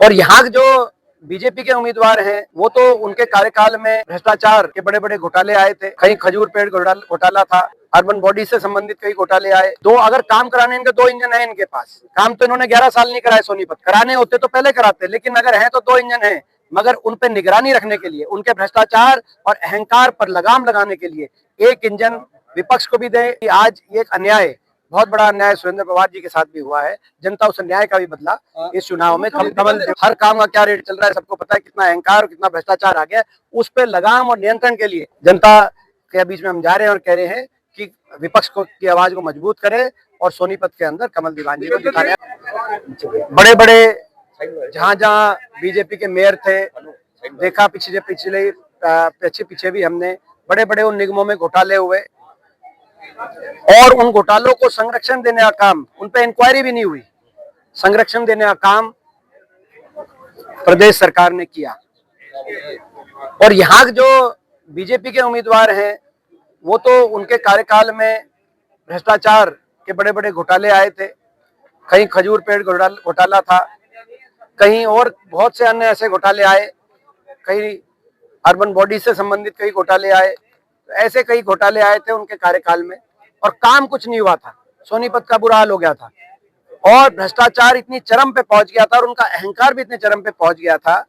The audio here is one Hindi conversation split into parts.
और यहाँ जो बीजेपी के उम्मीदवार हैं वो तो उनके कार्यकाल में भ्रष्टाचार के बड़े बड़े घोटाले आए थे, कहीं खजूर पेड़ घोटाला था, अर्बन बॉडी से संबंधित कई घोटाले आए। दो अगर काम कराने इनके दो इंजन है इनके पास, काम तो इन्होंने 11 साल नहीं कराए सोनीपत, कराने होते तो पहले कराते, लेकिन अगर है तो दो इंजन है, मगर उन पर निगरानी रखने के लिए, उनके भ्रष्टाचार और अहंकार पर लगाम लगाने के लिए एक इंजन विपक्ष को भी दे। आज एक अन्याय, बहुत बड़ा अन्याय सुरेंद्र पवार जी के साथ भी हुआ है। जनता उस अन्याय का भी बदला इस चुनाव में। कमल हर काम का क्या रेट चल रहा है सबको पता है, कितना अहंकार और कितना भ्रष्टाचार आ गया, उस पर लगाम और नियंत्रण के लिए जनता के बीच में हम जा रहे हैं और कह रहे हैं कि विपक्ष को की आवाज को मजबूत करे और सोनीपत के अंदर कमल दीवान जी को जिताने। बड़े बड़े जहाँ जहाँ बीजेपी के मेयर थे, देखा पीछे भी हमने बड़े बड़े उन निगमों में घोटाले हुए और उन घोटालों को संरक्षण देने का काम, उन पे इंक्वायरी भी नहीं हुई, संरक्षण देने का काम प्रदेश सरकार ने किया। और यहाँ जो बीजेपी के उम्मीदवार हैं वो तो उनके कार्यकाल में भ्रष्टाचार के बड़े बड़े घोटाले आए थे, कहीं खजूर पेड़ घोटाला था, कहीं और बहुत से अन्य ऐसे घोटाले आए, कहीं अर्बन बॉडी से संबंधित कई घोटाले आए, ऐसे कई घोटाले आए थे उनके कार्यकाल में और काम कुछ नहीं हुआ था। सोनीपत का बुरा हाल हो गया था और भ्रष्टाचार इतनी चरम पे पहुंच गया था और उनका अहंकार भी इतने चरम पे पहुंच गया था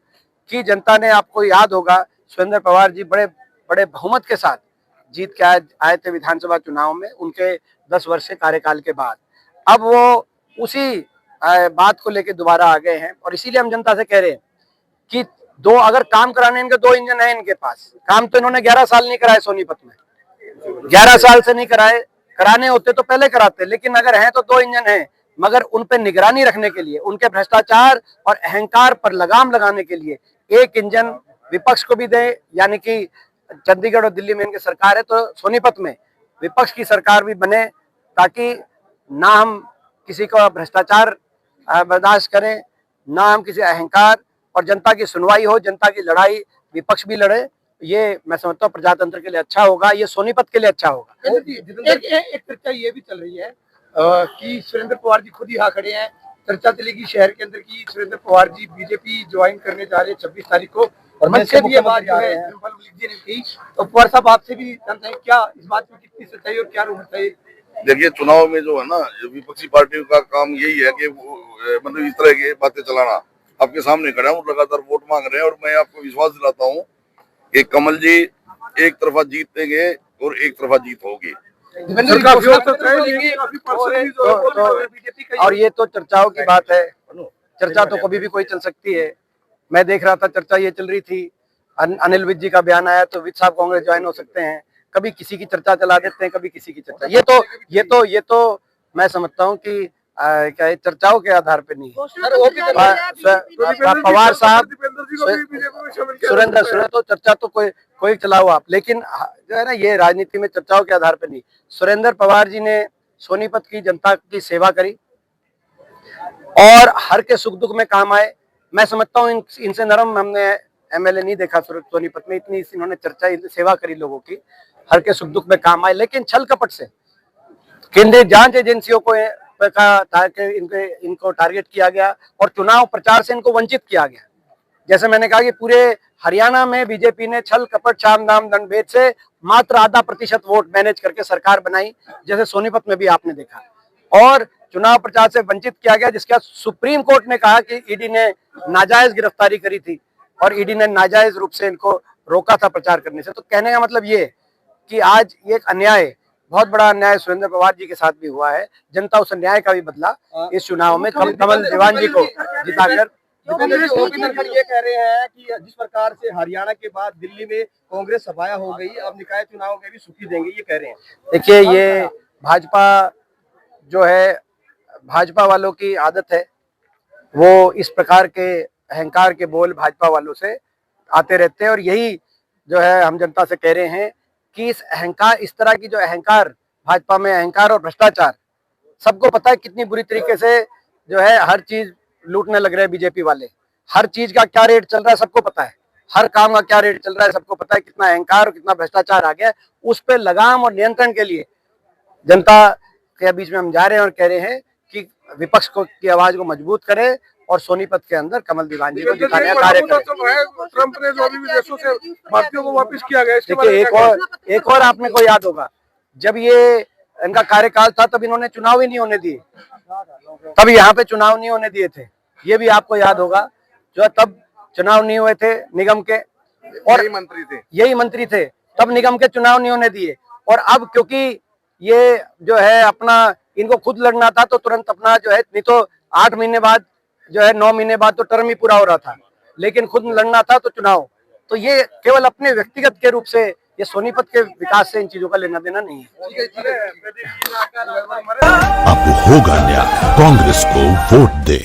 कि जनता ने, आपको याद होगा, सुरेंद्र पवार जी बड़े बड़े बहुमत के साथ जीत के आए थे विधानसभा चुनाव में उनके 10 वर्ष के कार्यकाल के बाद। अब वो उसी बात को लेकर दोबारा आ गए हैं और इसीलिए हम जनता से कह रहे हैं कि दो अगर काम कराने इनके दो इंजन है इनके पास, काम तो इन्होंने 11 साल नहीं कराए सोनीपत में, 11 साल से नहीं कराए, कराने होते तो पहले कराते, लेकिन अगर है तो दो इंजन है, मगर उन पर निगरानी रखने के लिए, उनके भ्रष्टाचार और अहंकार पर लगाम लगाने के लिए एक इंजन विपक्ष को भी दे। यानी कि चंडीगढ़ और दिल्ली में इनकी सरकार है तो सोनीपत में विपक्ष की सरकार भी बने, ताकि ना हम किसी का भ्रष्टाचार बर्दाश्त करें, ना हम किसी अहंकार, और जनता की सुनवाई हो, जनता की लड़ाई विपक्ष भी लड़े। ये मैं समझता हूँ प्रजातंत्र के लिए अच्छा होगा, ये सोनीपत के लिए अच्छा होगा। एक चर्चा ये भी चल रही है कि सुरेंद्र पवार जी खुद ही यहाँ खड़े हैं, चर्चा चलेगी शहर के अंदर की सुरेंद्र पवार जी बीजेपी ज्वाइन करने जा रहे हैं 26 तारीख को, और मंच से भी ये बात जो है जी ने की। तो पवार साहब आपसे भी जानते हैं क्या इस बात में कितनी सच्चाई और क्या रूप है? देखिए, चुनाव में जो है ना, विपक्षी पार्टियों का काम यही है कि मतलब इस तरह की बातें चलाना। आपके सामने खड़ा हूँ, लगातार वोट मांग रहे हैं और मैं आपको विश्वास दिलाता हूँ कि कमल जी एक तरफा जीतेंगे और एक तरफा जीत होगी। और ये तो चर्चाओं की बात है, चर्चा तो कभी भी कोई चल सकती है। मैं देख रहा था चर्चा ये चल रही थी, अनिल विज जी का बयान आया तो विज साहब कांग्रेस ज्वाइन हो सकते हैं, कभी किसी की चर्चा चला देते हैं, कभी किसी की चर्चा। ये तो मैं समझता हूँ कि क्या चर्चाओं के आधार पे नहीं है। पवार साहब, सुरेंद्र तो चर्चा तो कोई चलाओ आप, लेकिन जो है ना, ये राजनीति में चर्चाओं के आधार पे नहीं। सुरेंद्र पवार जी ने सोनीपत की जनता की सेवा करी और हर के सुख दुख में काम आए। मैं समझता हूँ इनसे नरम हमने एमएलए नहीं देखा सोनीपत में, इतनी इन्होंने चर्चा, सेवा करी लोगों की, हर के सुख दुख में काम आए। लेकिन छल कपट से केंद्रीय जांच एजेंसियों को इनको टारगेट किया गया और चुनाव प्रचार से इनको वंचित किया गया। जैसे मैंने कहा कि पूरे हरियाणा में बीजेपी ने छल कपट शाम दाम दंड भेद से मात्र आधा % वोट मैनेज करके सरकार बनाई, जैसे सोनीपत में भी आपने देखा, और चुनाव प्रचार से वंचित किया गया, जिसके बाद सुप्रीम कोर्ट ने कहा कि ईडी ने नाजायज गिरफ्तारी करी थी और ईडी ने नाजायज रूप से इनको रोका था प्रचार करने से। तो कहने का मतलब ये कि आज ये एक अन्याय, बहुत बड़ा अन्याय सुरेंद्र पवार जी के साथ भी हुआ है। जनता उस अन्याय का भी बदला इस चुनाव में कमल दीवान जी को जिताकर। ये कह रहे हैं कि जिस प्रकार से हरियाणा के बाद दिल्ली में कांग्रेस सफाया हो गई, अब निकाय चुनाव में भी सुखी देंगे, ये कह रहे हैं। देखिए, ये भाजपा जो है, भाजपा वालों की आदत है, वो इस प्रकार के अहंकार के बोल भाजपा वालों से आते रहते हैं। और यही जो है हम जनता से कह रहे हैं कि इस अहंकार, इस तरह की जो अहंकार भाजपा में, अहंकार और भ्रष्टाचार, सबको पता है कितनी बुरी तरीके से जो है हर चीज लूटने लग रहे हैं बीजेपी वाले। हर चीज का क्या रेट चल रहा है सबको पता है, हर काम का क्या रेट चल रहा है सबको पता है, कितना अहंकार और कितना भ्रष्टाचार आ गया। उस पर लगाम और नियंत्रण के लिए जनता के बीच में हम जा रहे हैं और कह रहे हैं कि विपक्ष की आवाज को मजबूत करें और सोनीपत के अंदर कमल दीवान जी को जिताने का कार्य करें। ट्रंप ने जो अभी विदेशों से भारतीयों को वापस किया गया, इसके देखिए एक और आपने को याद होगा, जब ये इनका कार्यकाल था तब इन्होंने चुनाव ही नहीं होने दिए, तब यहाँ पे चुनाव नहीं होने दिए थे, ये भी आपको याद होगा। जो तब चुनाव नहीं हुए थे निगम के, और यही मंत्री थे, तब निगम के चुनाव नहीं होने दिए। और अब क्योंकि ये जो है अपना इनको खुद लड़ना था तो तुरंत अपना जो है, नहीं तो 8 महीने बाद जो है 9 महीने बाद तो टर्म ही पूरा हो रहा था, लेकिन खुद लड़ना था तो चुनाव, तो ये केवल अपने व्यक्तिगत के रूप से, ये सोनीपत के विकास से इन चीजों का लेना देना नहीं है। अब होगा न्याय, कांग्रेस को वोट दे।